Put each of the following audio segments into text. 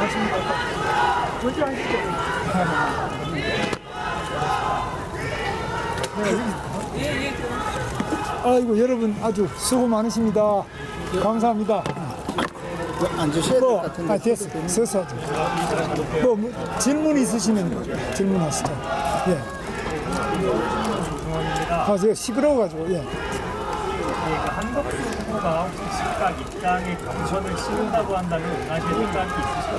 맞습니다. 먼저 하시죠. 네. 아이고, 여러분 아주 수고 많으십니다. 감사합니다. 앉으셔야 될 것 같은데. 됐어. 서서 하죠. 뭐 질문 있으시면 질문하시죠. 예. 제가 시끄러워가지고, 예. 한덕수 후보가 혹시 즉각 입당에 경선을 치른다고 한다면 응하실 생각이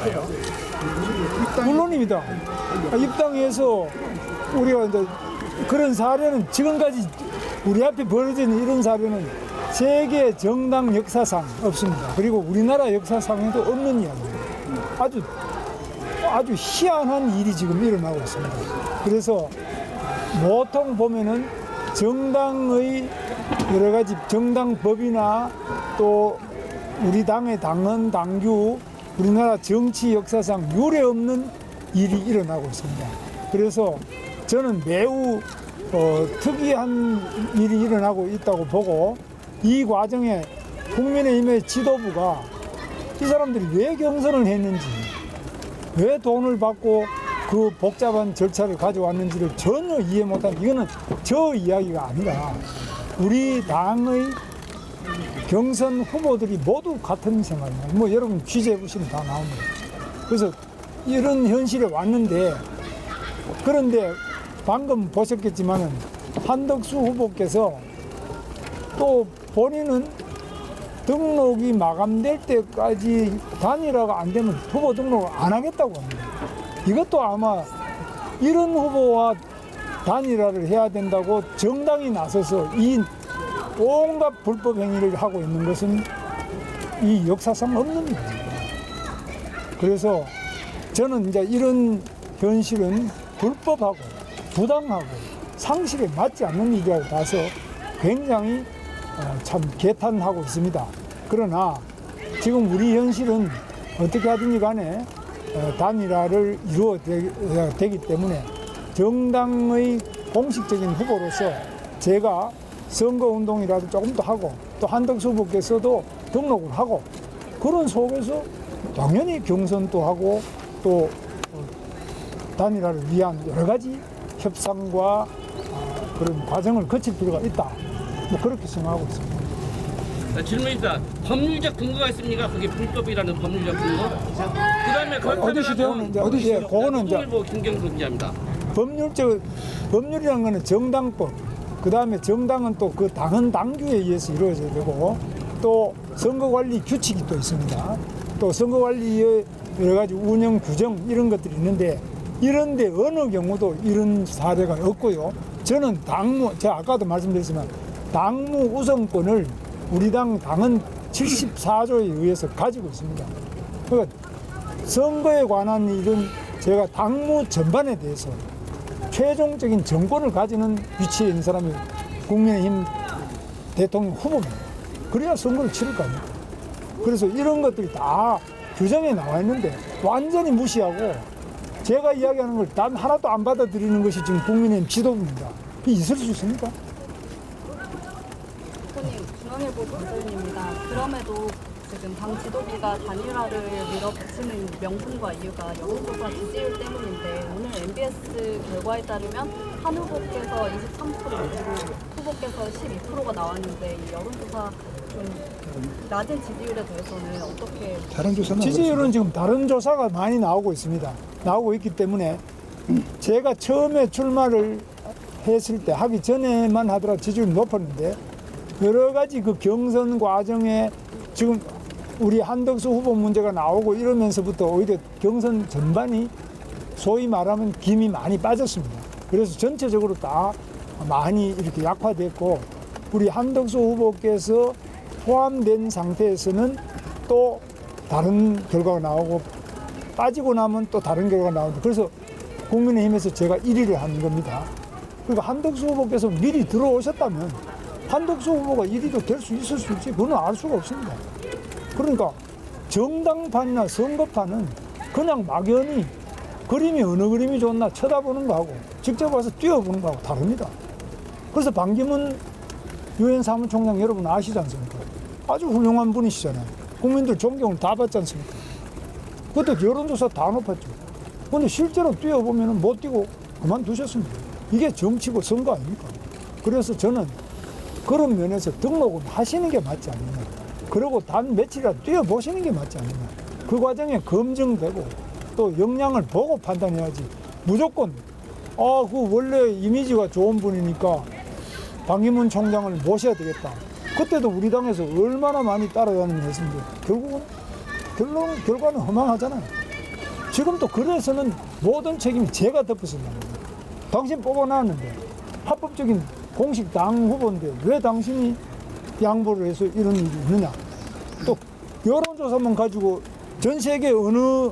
있으실까요? 물론입니다. 입당해서 우리가 이제 그런 사례는 지금까지 우리 앞에 벌어진 이런 사례는 세계 정당 역사상 없습니다. 그리고 우리나라 역사상에도 없는 이야기입니다. 아주 희한한 일이 지금 일어나고 있습니다. 그래서 보통 보면은 정당의 여러 가지 정당법이나 또 우리 당의 당헌, 당규, 우리나라 정치 역사상 유례 없는 일이 일어나고 있습니다. 그래서 저는 매우 특이한 일이 일어나고 있다고 보고, 이 과정에 국민의힘의 지도부가 이 사람들이 왜 경선을 했는지, 왜 돈을 받고 그 복잡한 절차를 가져왔는지를 전혀 이해 못한, 이거는 저 이야기가 아니라 우리 당의 경선 후보들이 모두 같은 생각입니다. 뭐 여러분 취재해 보시면 다 나옵니다. 그래서 이런 현실에 왔는데, 그런데 방금 보셨겠지만은 한덕수 후보께서 또 본인은 등록이 마감될 때까지 단일화가 안 되면 후보 등록을 안 하겠다고 합니다. 이것도 아마 이런 후보와 단일화를 해야 된다고 정당이 나서서 이 온갖 불법 행위를 하고 있는 것은 이 역사상 없는 일입니다. 그래서 저는 이제 이런 현실은 불법하고 부당하고 상식에 맞지 않는 일이라고 봐서 굉장히 참 개탄하고 있습니다. 그러나 지금 우리 현실은 어떻게 하든지 간에 단일화를 이루어야 되기 때문에 정당의 공식적인 후보로서 제가 선거운동이라도 조금 더 하고, 또 한덕수 후보께서도 등록을 하고, 그런 속에서 당연히 경선도 하고 또 단일화를 위한 여러 가지 협상과 그런 과정을 거칠 필요가 있다. 뭐 그렇게 생각하고 있습니다. 질문입니다. 법률적 근거가 있습니까? 그게 불법이라는 법률적 근거? 그다음에 어디시죠? 어디시죠? 그거는 이제 김경수 기자입니다. 법률이라는 거는 정당법, 그 다음에 정당은 또 그 당헌 당규에 의해서 이루어져야 되고, 또 선거관리 규칙이 또 있습니다. 또 선거관리의 여러 가지 운영 규정 이런 것들이 있는데, 이런데 어느 경우도 이런 사례가 없고요. 저는 제가 아까도 말씀드렸지만 당무 우선권을 우리 당헌 74조에 의해서 가지고 있습니다. 그러니까 선거에 관한 일은 제가 당무 전반에 대해서 최종적인 정권을 가지는 위치에 있는 사람이 국민의힘 대통령 후보입니다. 그래야 선거를 치를 거 아닙니까? 그래서 이런 것들이 다 규정에 나와 있는데 완전히 무시하고 제가 이야기하는 걸 단 하나도 안 받아들이는 것이 지금 국민의힘 지도부입니다. 이게 있을 수 있습니까? 대표님, 중앙일보 전소윤입니다. 그럼에도 지금 당 지도부가 단일화를 밀어붙이는 명분과 이유가 여론조사 지지율 때문인데, 오늘 MBS 결과에 따르면 한 후보께서 23% 그리고 후보께서 12%가 나왔는데, 이 여론조사 좀 낮은 지지율에 대해서는 어떻게? 다른 조사는 지지율은 지금 다른 조사가 많이 나오고 있습니다. 나오고 있기 때문에 제가 처음에 출마를 했을 때 하기 전에만 하더라도 지지율이 높았는데, 여러 가지 그 경선 과정에 지금 우리 한덕수 후보 문제가 나오고 이러면서부터 오히려 경선 전반이 소위 말하면 김이 많이 빠졌습니다. 그래서 전체적으로 다 많이 이렇게 약화됐고, 우리 한덕수 후보께서 포함된 상태에서는 또 다른 결과가 나오고, 빠지고 나면 또 다른 결과가 나오고, 그래서 국민의힘에서 제가 1위를 한 겁니다. 그러니까 한덕수 후보께서 미리 들어오셨다면 한덕수 후보가 1위도 될 수 있을 수 있지, 그건 알 수가 없습니다. 그러니까 정당판이나 선거판은 그냥 막연히 그림이 어느 그림이 좋나 쳐다보는 거하고 직접 와서 뛰어보는 거하고 다릅니다. 그래서 반기문 유엔 사무총장 여러분 아시지 않습니까? 아주 훌륭한 분이시잖아요. 국민들 존경을 다 받지 않습니까? 그때 여론조사 다 높았죠. 근데 실제로 뛰어보면 못 뛰고 그만두셨습니다. 이게 정치고 선거 아닙니까? 그래서 저는 그런 면에서 등록은 하시는 게 맞지 않느냐. 그리고 단 며칠이라도 뛰어보시는 게 맞지 않느냐. 그 과정에 검증되고 또 역량을 보고 판단해야지. 무조건 그 원래 이미지가 좋은 분이니까 방기문 총장을 모셔야 되겠다. 그때도 우리 당에서 얼마나 많이 따라다니는 했는데 결과는 허망하잖아요. 지금 또 그래서는 모든 책임이 제가 덮어진다는 거예요. 당신 뽑아놨는데 합법적인 공식 당 후보인데 왜 당신이 양보를 해서 이런 일이 있느냐. 또 여론조사만 가지고 전 세계 어느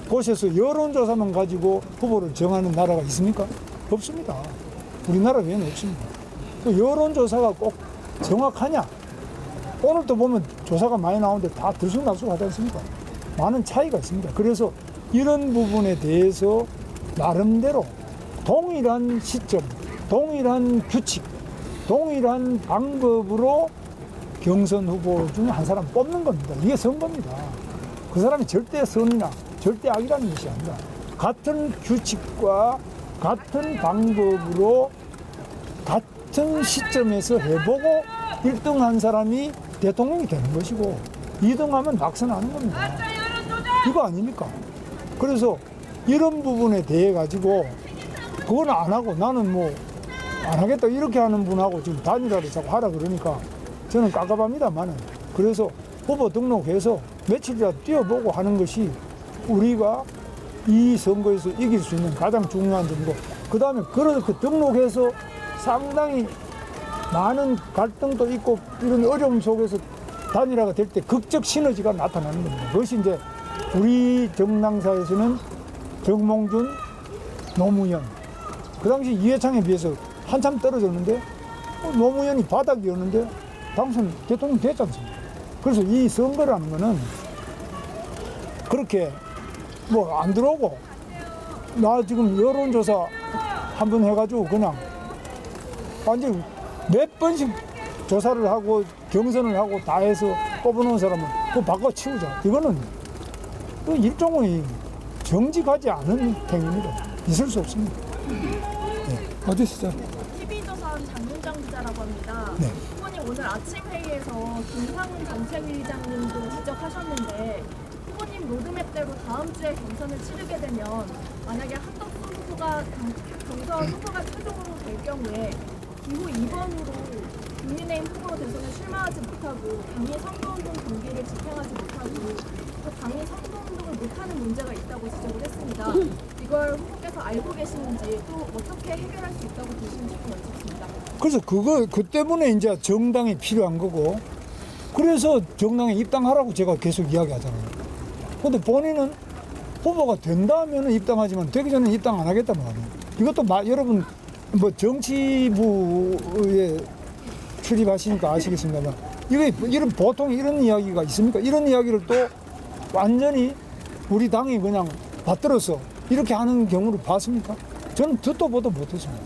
곳에서 여론조사만 가지고 후보를 정하는 나라가 있습니까? 없습니다. 우리나라 외에는 없습니다. 그 여론조사가 꼭 정확하냐? 오늘도 보면 조사가 많이 나오는데 다 들쑥날쑥하지 않습니까? 많은 차이가 있습니다. 그래서 이런 부분에 대해서 나름대로 동일한 시점, 동일한 규칙, 동일한 방법으로 경선 후보 중 한 사람 뽑는 겁니다. 이게 선거입니다. 그 사람이 절대 선이나 절대 악이라는 것이 아니라 같은 규칙과 같은 방법으로 같은 시점에서 해보고 1등 한 사람이 대통령이 되는 것이고 2등하면 낙선하는 겁니다. 이거 아닙니까? 그래서 이런 부분에 대해 가지고 그건 안 하고 나는 뭐 안 하겠다 이렇게 하는 분하고 지금 단일화를 자꾸 하라 그러니까 저는 깝깝합니다만은 그래서 후보 등록해서 며칠이라도 뛰어보고 하는 것이 우리가 이 선거에서 이길 수 있는 가장 중요한 점이고 그 다음에 그렇게 등록해서 상당히 많은 갈등도 있고 이런 어려움 속에서 단일화가 될 때 극적 시너지가 나타나는 겁니다. 그것이 이제 우리 정당사에서는 정몽준, 노무현 그 당시 이해창에 비해서 한참 떨어졌는데 노무현이 바닥이었는데 당선 대통령 됐지 않습니까? 그래서 이 선거라는 거는 그렇게 뭐 안 들어오고 나 지금 여론조사 한번 해가지고 그냥 완전 몇 번씩 조사를 하고 경선을 하고 다 해서 뽑아놓은 사람은 그거 바꿔치우자. 이거는 그 일종의 정직하지 않은 행위입니다. 있을 수 없습니다. 네. 어디시죠? TV조선 장윤정 기자라고 합니다. 네. 후보님 오늘 아침 회의에서 김상훈 정책위의장님도 지적하셨는데 후보님 로드맵대로 다음 주에 경선을 치르게 되면 만약에 한덕수 후보가 경선 후보가 최종으로 될 경우에 기호 2번으로 국민의힘 후보로 대선에 출마하지 못하고 당이 선거운동 동기를 집행하지 못하고 또 당이 선거운동을 못하는 문제가 있다고 지적을 했습니다. 이걸 후보께서 알고 계시는지 또 어떻게 해결할 수 있다고 보시는지 좀 여쭙습니다. 그래서 그 때문에 이제 정당이 필요한 거고 그래서 정당에 입당하라고 제가 계속 이야기하잖아요. 근데 본인은 후보가 된다면 입당하지만 되기 전에 입당 안 하겠단 말이에요. 이것도 여러분 뭐 정치부에 출입하시니까 아시겠습니다만 이런 보통 이런 이야기가 있습니까? 이런 이야기를 또 완전히 우리 당이 그냥 받들어서 이렇게 하는 경우를 봤습니까? 저는 듣도 보도 못했습니다.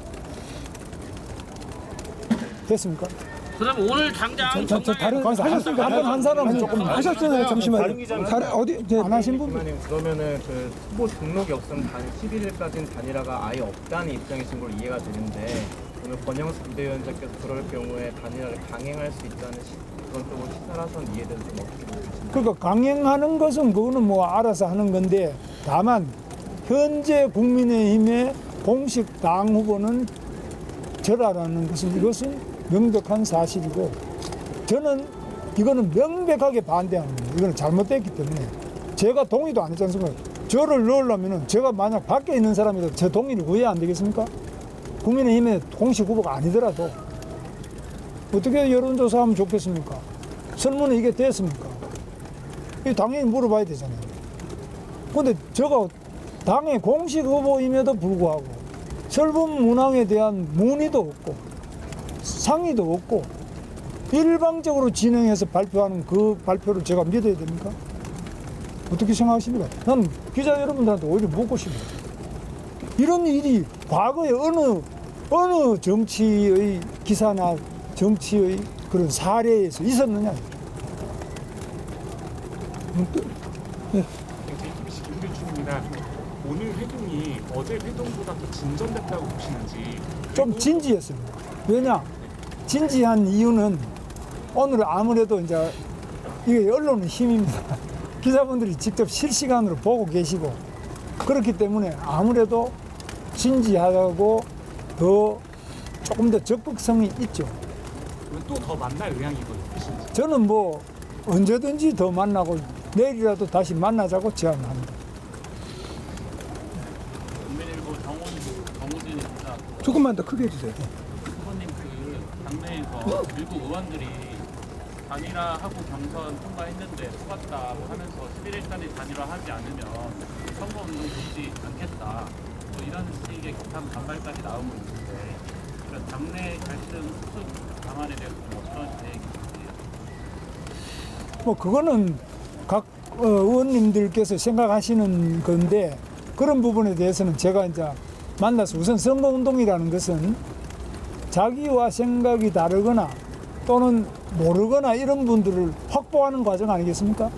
됐습니까? 그럼 오늘 당장 다른 하셨으니까 한 사람은 조금 하셨잖아요. 잠시만요. 다른 기자님. 어디 안 하신 분 이만님 그러면은 그 후보 등록이 없으면 11일까지는 단일화가 아예 없다는 입장이신 걸로 이해가 되는데 오늘 권영수 비대위원장께서 그럴 경우에 단일화를 강행할 수 있다는 그런 쪽으로 시사를 하선 이해돼서 좀 어떻게 보십니까? 그러니까 강행하는 것은 그거는 뭐 알아서 하는 건데 다만 현재 국민의힘의 공식 당 후보는 저라라는 것은 이것은 명백한 사실이고 저는 이거는 명백하게 반대하는 거예요. 이거는 잘못됐기 때문에 제가 동의도 안 했지 않습니까? 저를 넣으려면 제가 만약 밖에 있는 사람이라도 제 동의를 구해야 안 되겠습니까? 국민의힘의 공식 후보가 아니더라도 어떻게 여론조사하면 좋겠습니까? 설문은 이게 됐습니까? 이 당연히 물어봐야 되잖아요. 근데 제가 당의 공식 후보임에도 불구하고 설문 문항에 대한 문의도 없고 상의도 없고 일방적으로 진행해서 발표하는 그 발표를 제가 믿어야 됩니까? 어떻게 생각하십니까? 난 기자 여러분들한테 오히려 묻고 싶어요. 이런 일이 과거에 어느 정치의 기사나 정치의 그런 사례에서 있었느냐? MBC 김규춘입니다. 오늘 회동이 어제 회동보다 더 진전됐다고 보시는지. 좀 진지했습니다. 왜냐? 진지한 이유는 오늘 아무래도 이제 이게 언론의 힘입니다. 기자분들이 직접 실시간으로 보고 계시고 그렇기 때문에 아무래도 진지하고 조금 더 적극성이 있죠. 또 더 만날 의향이거든요. 저는 뭐 언제든지 더 만나고 내일이라도 다시 만나자고 제안합니다. 국민일보 정우진입니다. 조금만 더 크게 해주세요. 후보님 당내에서 일부 의원들이 단일화하고 경선 통과했는데 속았다 하면서 11일까지 단일화하지 않으면 선거운동 돕지 않겠다. 뭐 이런 식의 격한 반발까지 나오고 있는데 이런 당내 갈등 수습 방안에 대해서 좀 어떤 계획이신지. 뭐 그거는 각 의원님들께서 생각하시는 건데 그런 부분에 대해서는 제가 이제 만나서 우선 선거운동이라는 것은 자기와 생각이 다르거나 또는 모르거나 이런 분들을 확보하는 과정 아니겠습니까?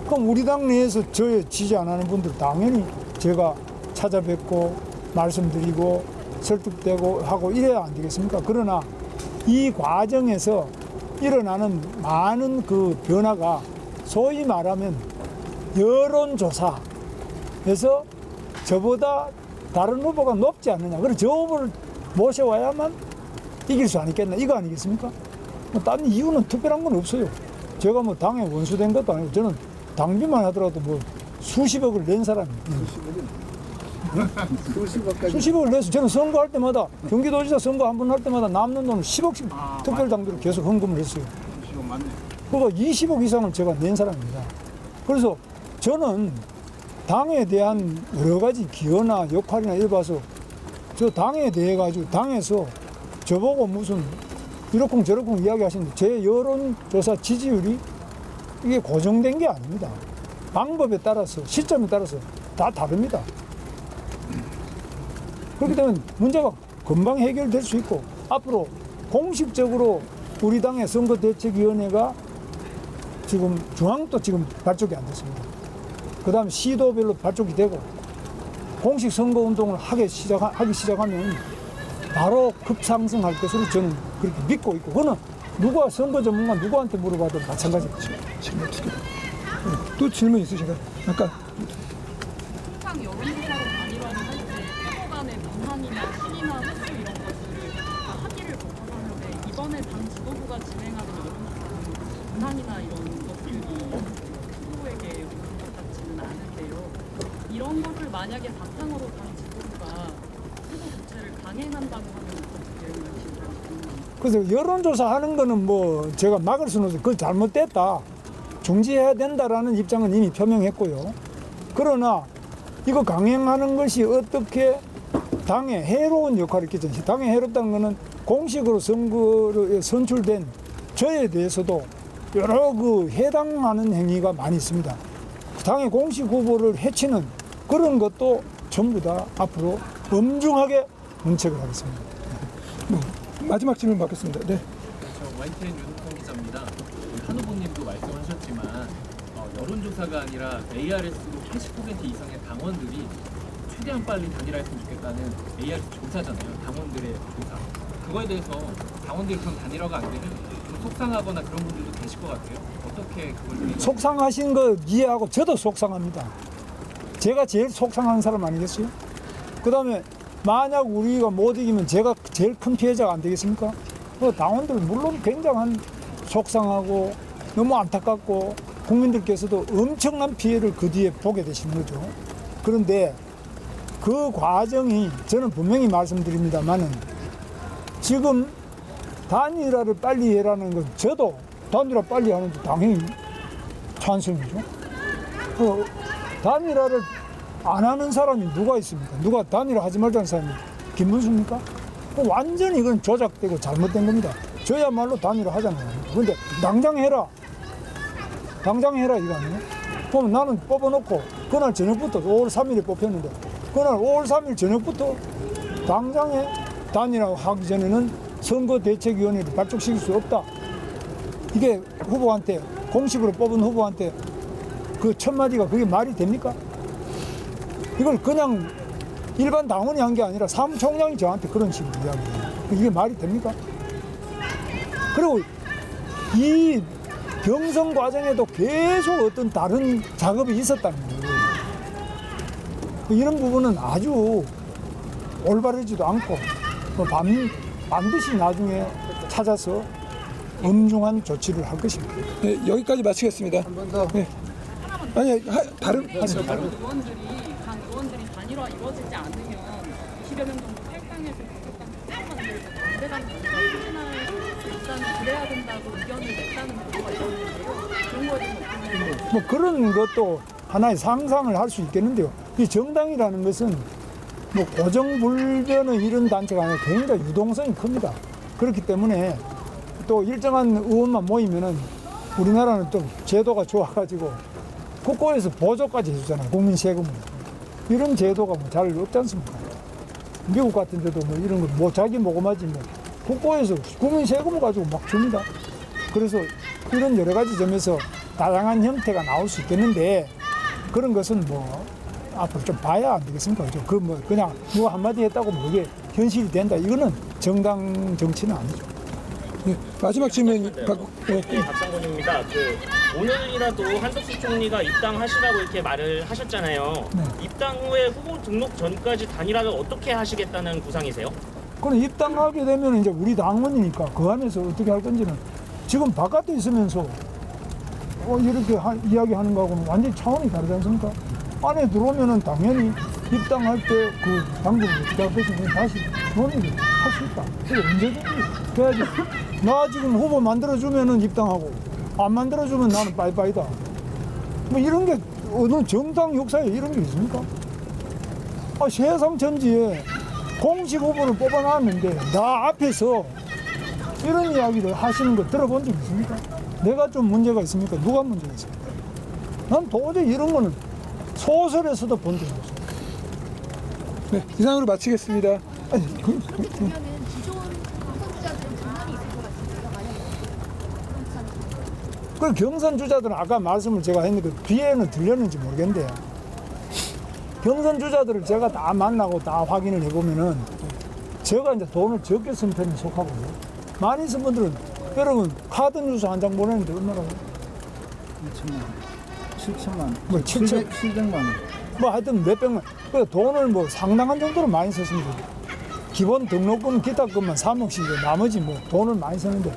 그럼 우리 당 내에서 저에 지지 안 하는 분들 당연히 제가 찾아뵙고 말씀드리고 설득되고 하고 이래야 안 되겠습니까? 그러나 이 과정에서 일어나는 많은 그 변화가 소위 말하면 여론조사에서 저보다 다른 후보가 높지 않느냐. 그래서 저 후보를 모셔와야만 이길 수 아니겠나. 이거 아니겠습니까? 뭐 다른 이유는 특별한 건 없어요. 제가 뭐 당에 원수된 것도 아니고 저는 당비만 하더라도 뭐 수십억을 낸 사람이에요. 수십억을 내서 저는 선거할 때마다 경기도지사 선거 한 번 할 때마다 남는 돈을 10억씩 특별당비로 계속 헌금을 했어요. 그거 20억 이상을 제가 낸 사람입니다. 그래서 저는 당에 대한 여러 가지 기여나 역할이나 이래 봐서 저 당에 대해 가지고 당에서 저보고 무슨 이러쿵 저러쿵 이야기하시는데 제 여론조사 지지율이 이게 고정된 게 아닙니다. 방법에 따라서 시점에 따라서 다 다릅니다. 그렇기 때문에 문제가 금방 해결될 수 있고 앞으로 공식적으로 우리 당의 선거대책위원회가 지금 중앙도 지금 발족이 안 됐습니다. 그 다음에 시도별로 발족이 되고 공식 선거운동을 하기 시작하면 바로 급상승할 것으로 저는 그렇게 믿고 있고 그거는 누가 선거 전문가 누구한테 물어봐도 마찬가지겠죠. 질문 두 개. 또 질문 있으신가요? 아까 항상 여론조사로 단일화를 할 때 후보 간의 문항이나 시기나 횟수 이런 것들을 다 합의를 거쳐가는데 이번에 당 지도부가 진행하는 여론조사는 문항이나 이런 것들이 후보에게 오는 것 같지는 않은데요. 이런 것을 만약에 바탕으로 당 지도부가 후보 교체를 강행한다고 하면 어떻게 대응하실까요? 그래서 여론조사 하는 거는 뭐 제가 막을 수는 없어요. 그건 잘못됐다. 중지해야 된다라는 입장은 이미 표명했고요. 그러나 이거 강행하는 것이 어떻게 당에 해로운 역할을 끼치는지 당에 해롭다는 것은 공식으로 선거에 선출된 저에 대해서도 여러 그 해당하는 행위가 많이 있습니다. 당의 공식 후보를 해치는 그런 것도 전부 다 앞으로 엄중하게 문책을 하겠습니다. 마지막 질문 받겠습니다. 네. 저 YTN 윤홍성 기자입니다. 한 후보님도 말씀하셨지만 여론조사가 아니라 ARS로 80% 이상의 당원들이 최대한 빨리 단일화했으면 좋겠다는 ARS 조사잖아요. 당원들의 조사. 그거에 대해서 당원들이 그럼 단일화가 안 되면 좀 속상하거나 그런 분들도 계실 것 같아요. 어떻게 그걸 속상하신 거 이해하고 저도 속상합니다. 제가 제일 속상한 사람 아니겠어요? 그 다음에 만약 우리가 못 이기면 제가 제일 큰 피해자가 안 되겠습니까? 당원들 물론 굉장한 속상하고 너무 안타깝고 국민들께서도 엄청난 피해를 그 뒤에 보게 되시는 거죠. 그런데 그 과정이 저는 분명히 말씀드립니다만은 지금 단일화를 빨리 해라는 건 저도 단일화 빨리 하는데 당연히 찬성이죠. 단일화를 안 하는 사람이 누가 있습니까? 누가 단일화 하지 말자는 사람이 김문수입니까? 완전히 이건 조작되고 잘못된 겁니다. 저야말로 단일화 하잖아요. 그런데 당장 해라 이거 아니에요? 그럼 나는 뽑아놓고 그날 저녁부터 5월 3일에 뽑혔는데 그날 5월 3일 저녁부터 당장에 단일화 하기 전에는 선거대책위원회를 발족시킬 수 없다. 이게 후보한테 공식으로 뽑은 후보한테 그 첫 마디가 그게 말이 됩니까? 이걸 그냥 일반 당원이 한 게 아니라 사무총장이 저한테 그런 식으로 이야기해요. 이게 말이 됩니까? 그리고 이 경선 과정에도 계속 어떤 다른 작업이 있었다는 거예요. 이런 부분은 아주 올바르지도 않고 반드시 나중에 찾아서 엄중한 조치를 할 것입니다. 네, 여기까지 마치겠습니다. 한 번 더. 네. 아니, 다른 하세요. 당 의원들이 단일화 이루어지지 않으면 20여 명 정도 탈당해서 국회당 만들고 반대당 추진할 일단은 그래야 된다고 의견을 냈다는 보도가 있었는데요. 그런 거에 대해서 뭐 그런 것도 하나의 상상을 할 수 있겠는데요. 이 정당이라는 것은 뭐 고정불변의 이런 단체가 아니라 굉장히 유동성이 큽니다. 그렇기 때문에 또 일정한 의원만 모이면은 우리나라는 좀 제도가 좋아가지고 국고에서 보조까지 해주잖아요. 국민 세금으로. 이런 제도가 뭐 잘 없지 않습니까? 미국 같은 데도 뭐 이런 거 뭐 자기 모금하지 뭐 국고에서 국민 세금을 가지고 막 줍니다. 그래서 이런 여러 가지 점에서 다양한 형태가 나올 수 있겠는데 그런 것은 뭐 앞으로 좀 봐야 안 되겠습니까? 그 뭐 그냥 누가 한마디 했다고 뭐 이게 현실이 된다. 이거는 정당 정치는 아니죠. 네, 마지막 질문 받고. 네. 박상곤입니다. 오늘이라도 한덕수 총리가 입당하시라고 이렇게 말을 하셨잖아요. 네. 입당 후에 후보 등록 전까지 단일화를 어떻게 하시겠다는 구상이세요? 그럼 입당하게 되면 이제 우리 당원이니까 그 안에서 어떻게 할 건지는 지금 바깥에 있으면서 이렇게 이야기하는 거하고는 완전히 차원이 다르지 않습니까? 안에 들어오면은 당연히 입당할 때 그 방법을 어떻게 할 것인지 다시 논의를 할 수 있다. 그게 언제든지 해야지. 나 지금 후보 만들어주면은 입당하고 안 만들어주면 나는 빠이빠이다. 뭐 이런 게 어느 정당 역사에 이런 게 있습니까? 세상 전지에 공식 후보를 뽑아놨는데 나 앞에서 이런 이야기를 하시는 거 들어본 적 있습니까? 내가 좀 문제가 있습니까? 누가 문제가 있습니까? 난 도저히 이런 거는 소설에서도 본 적이 없어요. 네, 이상으로 마치겠습니다. 아니, 그러면은 기존 당선주자들은 불만이 있을 것 같습니다. 만약에 그렇지 않을까요? 그 경선 주자들은 아까 말씀을 제가 했는데 뒤에는 들렸는지 모르겠는데 경선 주자들을 제가 다 만나고 다 확인을 해보면은 제가 이제 돈을 적게 쓴 편에 속하고요. 많이 쓴 분들은 여러분 카드 뉴스 한 장 보내는데 얼마라고? 7천만 원. 뭐 700만 원. 뭐 하여튼 몇백만. 그 돈을 뭐 상당한 정도로 많이 썼습니다. 기본 등록금, 기타금만 3억씩이고 나머지 뭐 돈을 많이 썼는데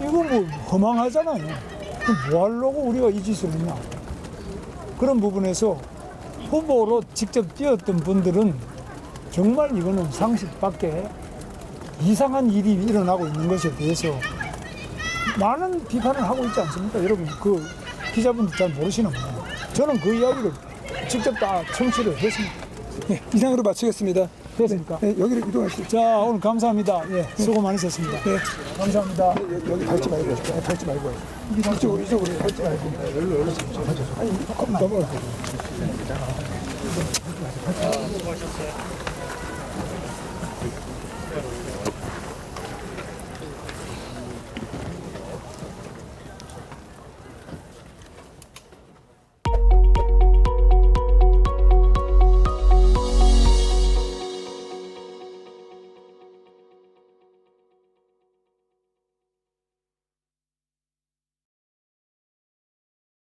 이거 뭐 허망하잖아요. 그럼 뭐 하려고 우리가 이 짓을 했냐. 그런 부분에서 후보로 직접 뛰었던 분들은 정말 이거는 상식 밖에 이상한 일이 일어나고 있는 것에 대해서 많은 비판을 하고 있지 않습니까? 여러분 그 기자분들 잘 모르시나 봐요. 저는 그 이야기를 직접 다 청취를 했습니다. 네, 이상으로 마치겠습니다. 됐습니까? 네, 여기를 이동하시죠. 자, 오늘 감사합니다. 예, 수고 많으셨습니다. 네. 감사합니다. 여기 밟지 말고, 밟지 말고. 이쪽으로 밟지 말고. 여기로 아니, 조금 넘어가세요. 수고하셨어요.